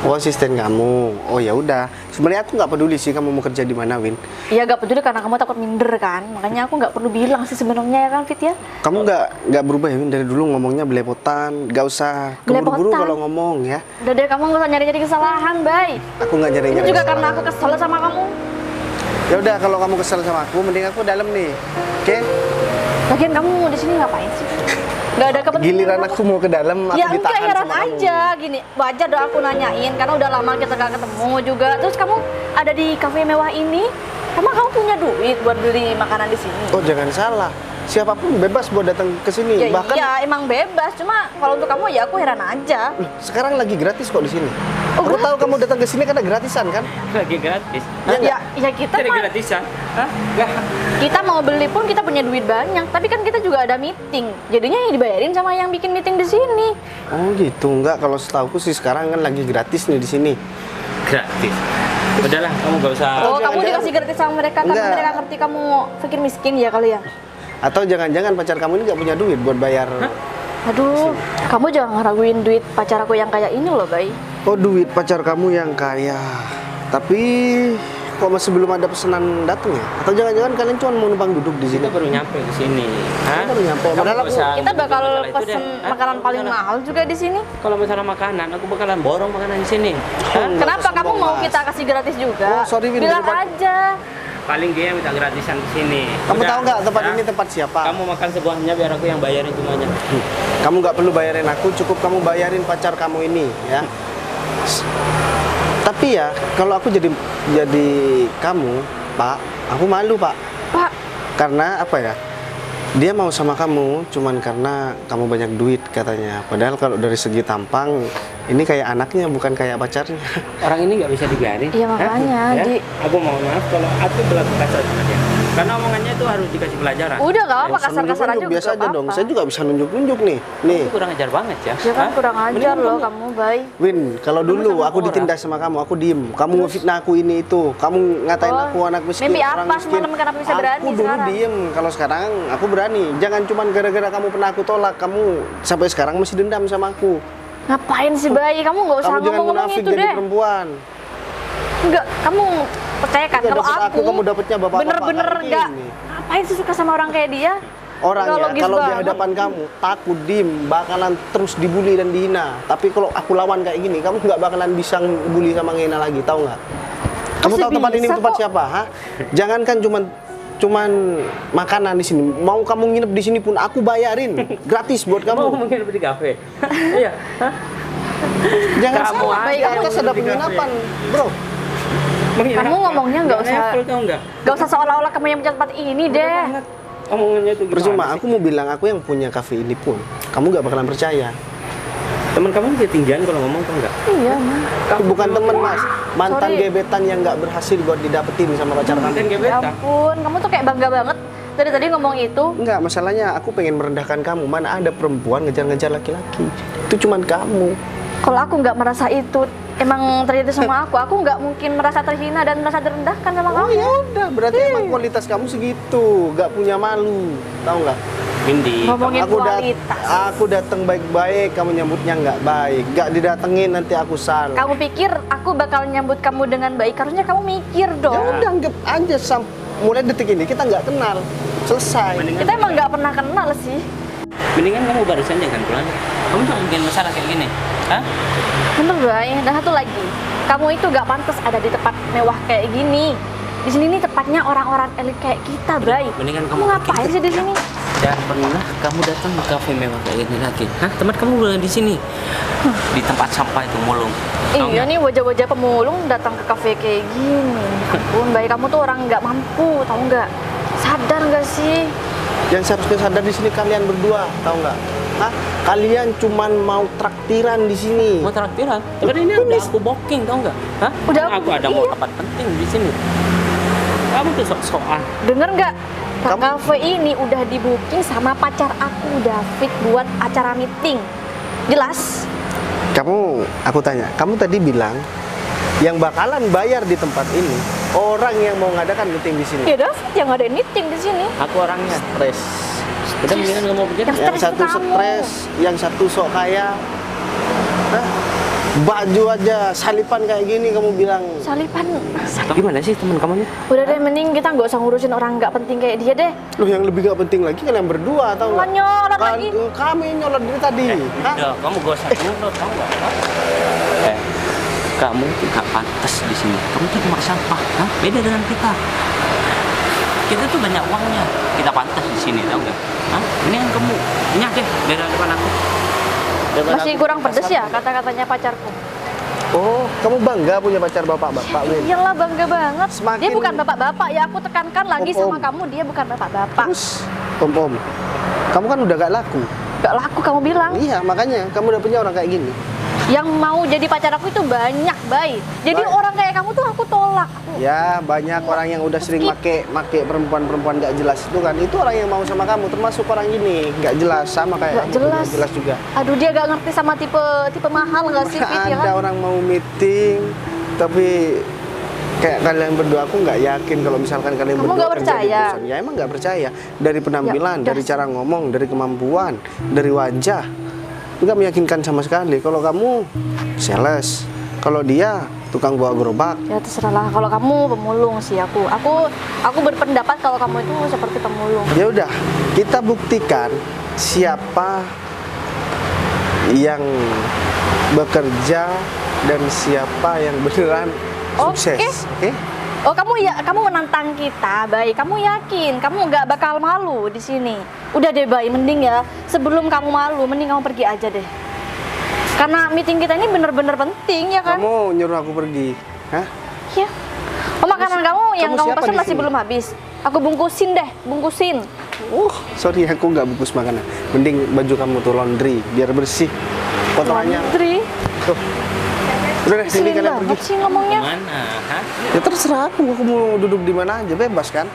Oh, asisten kamu. Oh ya udah. Sebenarnya aku nggak peduli sih kamu mau kerja di mana, Win. Ya gak peduli karena kamu takut minder kan. Makanya aku gak perlu bilang sih sebenarnya ya kan Fit ya. Kamu nggak berubah ya, Win, dari dulu ngomongnya belepotan. Nggak usah keburu-buru Belepotan? kalau ngomong ya. Udah deh kamu gak usah nyari-nyari kesalahan, Bay. Aku nggak Ini nyari-nyari. juga karena kesalahan. aku kesel sama kamu. Ya udah, kalau kamu kesel sama aku, mending aku dalam nih. Oke? Lagian kamu di sini ngapain sih? Gak ada kepentingan. Giliran aku mau ke dalam, aku Ya enggak, ditahan heran sama kamu. aja gini. Wajar dong aku nanyain karena udah lama kita gak ketemu juga. Terus kamu ada di kafe mewah ini, emang kamu punya duit buat beli makanan di sini? Oh, jangan salah. Siapapun bebas buat datang ke sini. Ya Bahkan iya, emang bebas. Cuma kalau untuk kamu ya aku heran aja. sekarang lagi gratis kok di sini. Oh, aku tahu gratis? kamu datang ke sini karena gratisan kan? Lagi gratis. Ya kita Jadi mah, gratisan. Hah? Nggak. kita mau beli pun kita punya duit banyak. Tapi kan kita juga ada meeting. Jadinya yang dibayarin sama yang bikin meeting di sini. Oh gitu, enggak. Kalau setauku sih sekarang kan lagi gratis nih di sini. Gratis. Udahlah, kamu gak usah. Oh, kamu jangan-jangan. dikasih gratis sama mereka karena Enggak. mereka ngerti kamu pikir miskin ya kali ya. Atau jangan-jangan pacar kamu ini nggak punya duit buat bayar. Aduh, kamu jangan ngeraguin duit pacar aku yang kayak ini loh, Bay. Oh, duit pacar kamu yang kaya. Tapi kok masih belum ada pesanan datang ya? Atau jangan-jangan kalian cuma mau numpang duduk di sini? Kita baru nyampe ke sini. Hah? baru nyampe. Kamu Padahal nggak aku- usah Kita bakal masalah itu pesen deh. Hah? makanan paling Masalah- mahal juga di sini. Kalau masalah makanan, aku bakalan borong makanan di sini. Hah? Enggak Kenapa usah kamu sombong, mau Mas. kita kasih gratis juga? Oh, sorry, Win, Bilang daripada- aja. Paling dia minta gratisan di sini. Kamu Udah, tahu nggak tempat ya. ini tempat siapa? Kamu makan sebuahnya biar aku yang bayarin semuanya. Kamu nggak perlu bayarin aku, cukup kamu bayarin pacar kamu ini ya. Tapi ya, kalau aku jadi kamu, Pak, aku malu, Pak. Pak, Karena apa ya? Dia mau sama kamu cuman karena kamu banyak duit katanya. Padahal kalau dari segi tampang ini kayak anaknya bukan kayak pacarnya. Orang ini nggak bisa dibiarin. Iya, makanya, Hah? Ya? Di. Aku mohon maaf kalau aku berlaku kasar sama dia. Karena omongannya itu harus dikasih pelajaran. udah gak apa Bisa kasar-kasar aja nunjuk-nunjuk, biasa nggak aja dong. apa-apa. Saya juga bisa nunjuk-nunjuk nih. Nih, Itu kurang ajar banget ya. Ya kan Hah? kurang ajar Mendingan loh kamu, Bay. Win, kalau dulu sama aku orang. ditindas sama kamu, aku diem. Kamu ngefitnah aku ini itu. Kamu ngatain Oh, aku anak miskin, mimpi orang apa miskin. semalam kenapa bisa berani Aku dulu sekarang? diem. Kalau sekarang aku berani. Jangan cuman gara-gara kamu pernah aku tolak, kamu sampai sekarang masih dendam sama aku. Ngapain sih, Bay? Kamu nggak usah Kamu jangan ngomong-ngomong munafik itu jadi deh. perempuan. Enggak, kamu percayakan Iya, kalau dapet aku, kamu dapetnya bapak-bapak bener-bener kayak enggak. gini. Ngapain sih suka sama orang kayak dia? Orang Nggak ya, logis kalau di banget. hadapan kamu takut diem, bakalan terus dibully dan dihina. Tapi kalau aku lawan kayak gini, kamu nggak bakalan bisa bully sama ngehina lagi, tahu nggak? Kamu Masih tahu tempat ini bisa tempat kok. siapa? Ha? Jangankan cuman makanan di sini. Mau kamu nginep di sini pun aku bayarin, gratis buat Kamu kamu. mungkin di kafe. Iya. Hah? Jangan Kamu salah, aja di atas yang ada di kafe. penginapan, bro. Menghina Kamu apa? ngomongnya nggak usah- level tau nggak? Gak usah seolah-olah kamu yang punya tempat ini deh. Banget. Omongannya itu gimana Percuma, sih? aku mau bilang aku yang punya kafe ini pun, kamu nggak bakalan percaya. Teman kamu ketinggian kalau ngomong tuh enggak? Iya, Mas. Itu bukan teman mas, mantan Sorry. gebetan yang nggak berhasil buat didapetin sama pacar kamu. Kan Ya gebetan. ampun, kamu tuh kayak bangga banget dari tadi ngomong itu. Enggak, masalahnya aku pengen merendahkan kamu. Mana ada perempuan ngejar-ngejar laki-laki. Itu cuman kamu. Kalau aku nggak merasa itu emang terjadi sama aku nggak mungkin merasa terhina dan merasa direndahkan sama Oh kamu. ya udah, berarti emang kualitas kamu segitu, nggak punya malu, tahu nggak? Windy, Ngomongin Aku kualitas. aku datang baik-baik, kamu nyambutnya nggak baik, nggak didatengin nanti aku salah. Kamu pikir aku bakal nyambut kamu dengan baik? Harusnya kamu mikir Ya dong. udah, anggap aja mulai detik ini kita nggak kenal, selesai. Kita emang nggak pernah kenal sih. mendingan kamu barusan jangan pulang. Kamu jangan bikin masalah kayak gini. Hah? Bener Bay. Dan satu lagi, kamu itu nggak pantas ada di tempat mewah kayak gini. Di sini nih tepatnya orang-orang elit kayak kita, Bay. Mendingan Kamu ngapain sih di sini? Jangan pernah kamu datang ke kafe mewah kayak gini lagi. Hah? Tempat kamu udah di sini. Di tempat sampah itu mulung. Tahu Iya nggak? nih wajah-wajah pemulung datang ke kafe kayak gini. Ampun, Bay, kamu tuh orang nggak mampu, tahu nggak? Sadar nggak sih? Yang seharusnya sadar di sini kalian berdua, tahu nggak? Hah? Kalian cuman mau traktiran di sini. Mau traktiran? Tapi ini udah aku booking, tau nggak? Hah? Udah Karena aku ada mau rapat penting di sini. Kamu tuh sok-sokan. Denger nggak? Kamu- Kafe ini udah di booking sama pacar aku, David, buat acara meeting. Jelas? Aku tanya, kamu tadi bilang yang bakalan bayar di tempat ini orang yang mau ngadakan meeting di sini. Ya David yang ada meeting di sini. Aku orangnya. Stres. Udah mendingan kamu pergi. Yang Yang stres satu itu kamu. stres, yang satu sok kaya. Hah? Baju aja salipan kayak gini kamu bilang. Salipan. Gimana sih teman kamu nih? Udah deh, mending kita nggak usah ngurusin orang nggak penting kayak dia deh. Loh, yang lebih gak penting lagi kalian berdua, tahu nggak? Nyolot lagi. Kami nyolot dari tadi. Hah? Udah, kamu gak usah nyolot, tau nggak? Kamu tuh gak pantas di sini. Kamu tuh cuma sampah. Hah? Beda dengan kita. Kita tuh banyak uangnya. Kita pantas di sini, tau nggak? Hah? Mendingan kamu nyak deh dari depan aku. Daripada Masih aku kurang kita pedes ya sampah. kata-katanya pacarku. Oh, kamu bangga punya pacar bapak-bapak, Win? Iyalah, bangga banget. Semakin- Dia bukan bapak-bapak ya, aku tekankan lagi Om-om. sama kamu, dia bukan bapak-bapak. Terus, Om, kamu kan udah gak laku. Gak laku kamu bilang. Iya, makanya kamu udah punya orang kayak gini. Yang mau jadi pacar aku itu banyak, Bay. Jadi Baik. orang kayak kamu tuh aku tolak. Ya, banyak orang yang udah sering make perempuan-perempuan gak jelas itu kan. Itu orang yang mau sama kamu, termasuk orang gini, gak jelas sama kayak Gak kamu, jelas. gak jelas juga. Aduh, dia gak ngerti sama tipe mahal gak sih, Fit, ya Ada kan? orang mau meeting, tapi kayak kalian berdua aku nggak yakin kalau misalkan kalian Kamu berdua nggak kerja di percaya? perusahaan. Ya emang nggak percaya. Dari penampilan, udah dari cara ngomong, dari kemampuan, dari wajah, nggak meyakinkan sama sekali. Kalau kamu sales, kalau dia tukang bawa gerobak. Ya terserah lah, kalau kamu pemulung sih aku berpendapat kalau kamu itu seperti pemulung. Ya udah, kita buktikan siapa yang bekerja dan siapa yang beneran sukses. Oke? Oh, kamu menantang kita, Bay. Kamu yakin kamu nggak bakal malu di sini? Udah deh, Bay, mending ya sebelum kamu malu, mending kamu pergi aja deh. Karena meeting kita ini bener-bener penting ya kan? Kamu nyuruh aku pergi, hah? Iya. Oh, makanan kamu yang kamu kamu siapa pesan di masih sini? belum habis. Aku bungkusin deh, bungkusin. Sorry aku nggak bungkus makanan. Mending baju kamu tuh laundry biar bersih. Potongannya. Laundry. Tuh. Udah deh, sini kalian pergi. banget sih ngomongnya. Mana? Hah? Ya terserah aku mau duduk di mana aja, bebas kan?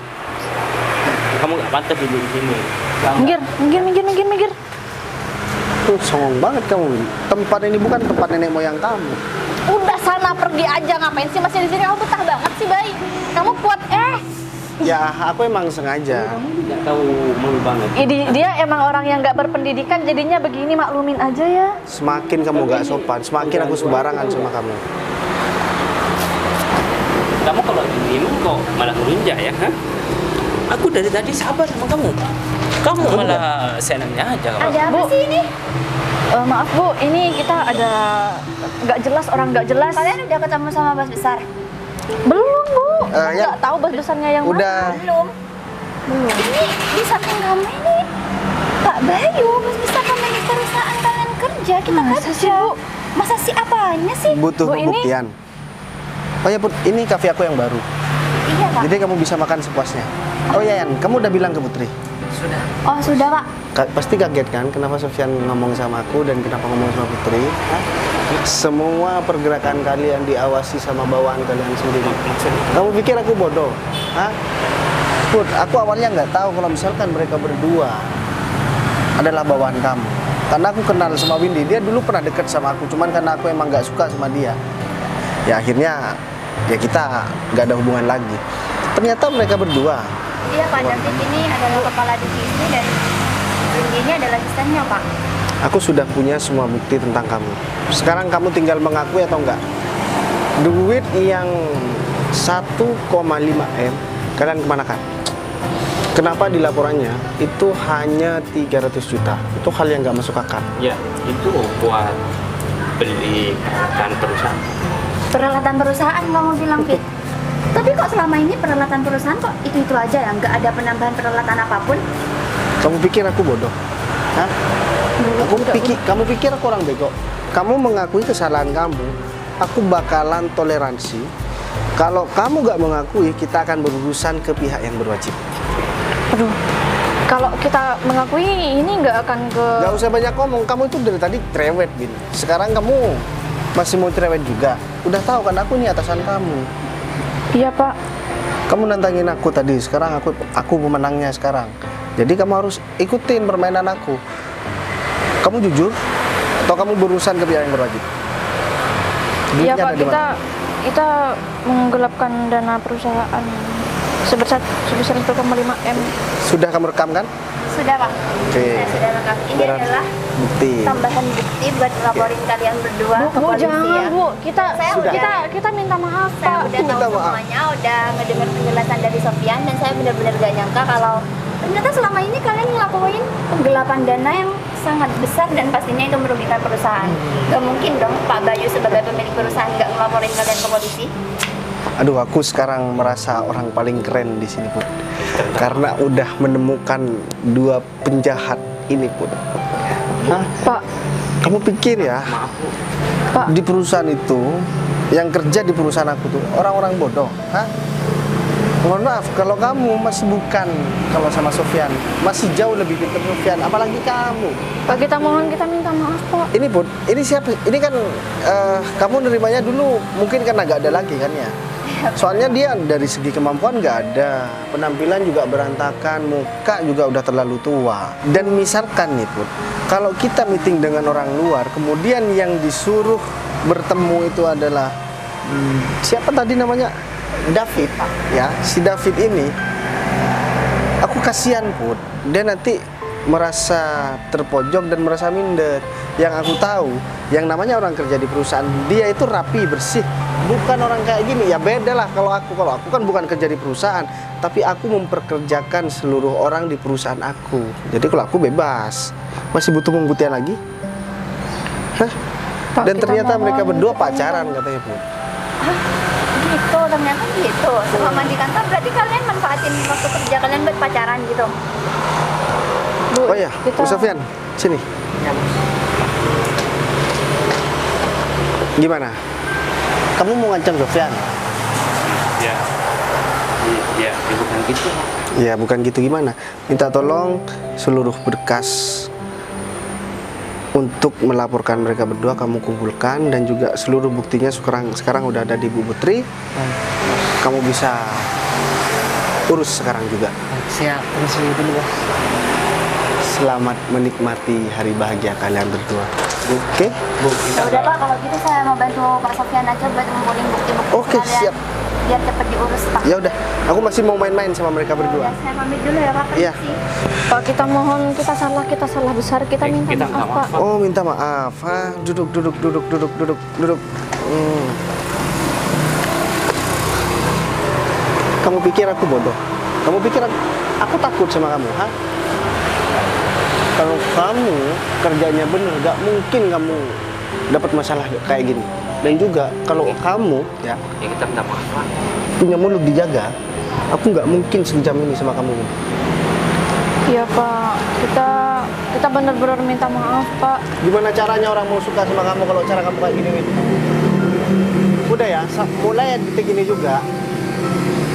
Kamu gak pantas duduk di sini. Tahu nggak? Minggir. Tuh songong banget kamu. Tempat ini bukan tempat nenek moyang kamu. Udah sana pergi aja, ngapain sih masih di sini? Kamu betah banget sih, Bay. Kamu kuat Ya aku emang sengaja. Kamu tidak tahu malu banget. Dia emang orang yang nggak berpendidikan, jadinya begini, maklumin aja ya. Semakin kamu nggak sopan, semakin aku sembarangan sama kamu. Kamu kalau diem kok malah ngelunjak ya? Hah? Aku dari tadi sabar sama kamu. Kamu malah senangnya aja. Kalau Ada apa Bu. sih ini? Maaf Bu, ini kita ada nggak jelas, orang nggak jelas. Kalian udah ketemu sama bos besar? Belum Bu, Ya. nggak tahu bos besarnya yang Udah. Belum. Ini di samping kamu ini Pak Bayu, bos besar pemilik perusahaan kalian kerja, kita Masa kerja. sih, Bu? Masa sih apanya sih? Butuh Bu, ini- pembuktian. Oh ya Put, ini kafe aku yang baru. Iya Pak. Jadi kamu bisa makan sepuasnya. Oh ya Yan, kamu udah bilang ke Putri? sudah. Oh sudah Pak. Pasti kaget kan kenapa Sofyan ngomong sama aku dan kenapa ngomong sama Putri? Hah? Semua pergerakan kalian diawasi sama bawaan kalian sendiri. Kamu pikir aku bodoh? Hah? Put, aku awalnya nggak tahu kalau misalkan mereka berdua adalah bawaan kamu. Karena aku kenal sama Windy, dia dulu pernah deket sama aku, cuman karena aku emang nggak suka sama dia. Ya akhirnya ya kita nggak ada hubungan lagi. Ternyata mereka berdua. Iya Pak, David ini adalah kepala divisi dan Windy ini adalah asistennya Pak. Aku sudah punya semua bukti tentang kamu. Sekarang kamu tinggal mengakui atau enggak? Duit yang 1,5 M kalian kemanakan? Kenapa di laporannya itu hanya 300 juta? Itu hal yang nggak masuk akal. Ya, itu buat beli peralatan perusahaan. Peralatan perusahaan kamu bilang Fit. Tapi kok selama ini peralatan perusahaan kok itu aja ya, nggak ada penambahan peralatan apapun? Kamu pikir aku bodoh? Hah? Kamu pikir aku orang bego? Kamu mengakui kesalahan kamu, aku bakalan toleransi. Kalau kamu nggak mengakui, kita akan berurusan ke pihak yang berwajib. Aduh, kalau kita mengakui ini nggak akan ke... Nggak usah banyak ngomong, kamu itu dari tadi cerewet, Bin. Sekarang kamu masih mau cerewet juga. Udah tahu kan aku ini atasan kamu. Iya Pak. Kamu nantangin aku tadi, sekarang aku pemenangnya sekarang. Jadi kamu harus ikutin permainan aku. Kamu jujur atau kamu berurusan ke pihak yang berwajib? Iya Duitnya Pak, ada di mana? kita menggelapkan dana perusahaan sebesar 1,5 M. Sudah kamu rekam kan? Sudah Pak. Oke. Saya sudah lengkap. Ini Berat. adalah Bukti. tambahan bukti buat laporin kalian berdua ke Bu, polisi jangan ya. Bu, kita Sudah. kita minta maaf Saya Pak. udah tahu Minta maaf. semuanya, udah ngedengar penjelasan dari Sofyan dan saya benar-benar gak nyangka kalau ternyata selama ini kalian ngelakuin penggelapan dana yang sangat besar dan pastinya itu merugikan perusahaan. Gak mungkin dong Pak Bayu sebagai pemilik perusahaan gak ngelaporin kalian ke polisi. Aduh, aku sekarang merasa orang paling keren di sini, Put. Karena udah menemukan dua penjahat ini, Put. Hah? Pak, Kamu pikir ya, Maaf Bu. Pak. di perusahaan itu, yang kerja di perusahaan aku tuh orang-orang bodoh. Hah? Mohon maaf, kalau kamu masih bukan, kalau sama Sofyan, masih jauh lebih pintar Sofyan, apalagi kamu. Pak, kita mohon, kita minta maaf Pak. Ini Put, ini siapa? Ini kan kamu nerimanya dulu mungkin karena gak ada lagi kan ya. Soalnya dia dari segi kemampuan nggak ada, penampilan juga berantakan, muka juga udah terlalu tua. Dan misalkan nih Put, kalau kita meeting dengan orang luar, kemudian yang disuruh bertemu itu adalah siapa tadi namanya? David, ya. Si David ini, aku kasihan Put. Dia nanti merasa terpojok dan merasa minder. Yang aku tahu, yang namanya orang kerja di perusahaan, dia itu rapi, bersih. Bukan orang kayak gini. Ya beda lah kalau aku kan bukan kerja di perusahaan, tapi aku memperkerjakan seluruh orang di perusahaan aku. Jadi kalau aku bebas. Masih butuh pembuktian lagi? Hah? Pak, Dan kita ternyata mohon, mereka berdua kita pacaran katanya Put. Gitu, ternyata gitu. Selama di kantor berarti kalian manfaatin waktu kerja kalian buat pacaran gitu. Bu, Oh iya, kita... Bu Sofyan, sini. Ya, Bos. Gimana? Kamu mau ngancam Sofyan? Ya. Ya, bukan gitu. Ya bukan gitu, gimana? Minta tolong seluruh berkas untuk melaporkan mereka berdua kamu kumpulkan, dan juga seluruh buktinya sekarang udah ada di Bu Putri. Kamu bisa urus sekarang juga. Siap, permisi dulu Bos. Selamat menikmati hari bahagia kalian berdua. Oke? Bu, kita Ya udah Pak, kalau gitu saya mau bantu Pak Sofyan aja buat ngumpulin bukti-bukti Oke, kalian. siap. Biar cepat diurus Pak. Ya udah, aku masih mau main-main sama mereka Ya berdua. udah, saya pamit dulu ya Pak. Iya. Permisi. Pak, kita mohon, kita salah besar, kita minta kita maaf minta maaf, Pak. Oh, minta maaf. Hah? Duduk. Kamu pikir aku bodoh? Kamu pikir aku takut sama kamu? Hah? Kalau kamu kerjanya bener, gak mungkin kamu dapat masalah kayak gini. Dan juga kalau kamu ya ya kita minta maaf Pak. punya mulut dijaga, aku nggak mungkin sejam ini sama kamu. Iya Pak, kita benar-benar minta maaf Pak. Gimana caranya orang mau suka sama kamu kalau cara kamu kayak gini, Win? Udah ya, mulai detik ini juga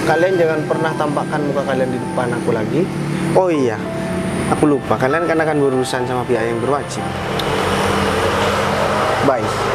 kalian jangan pernah tampakkan muka kalian di depan aku lagi. Oh iya, Aku lupa, kalian kan akan berurusan sama pihak yang berwajib. Baik.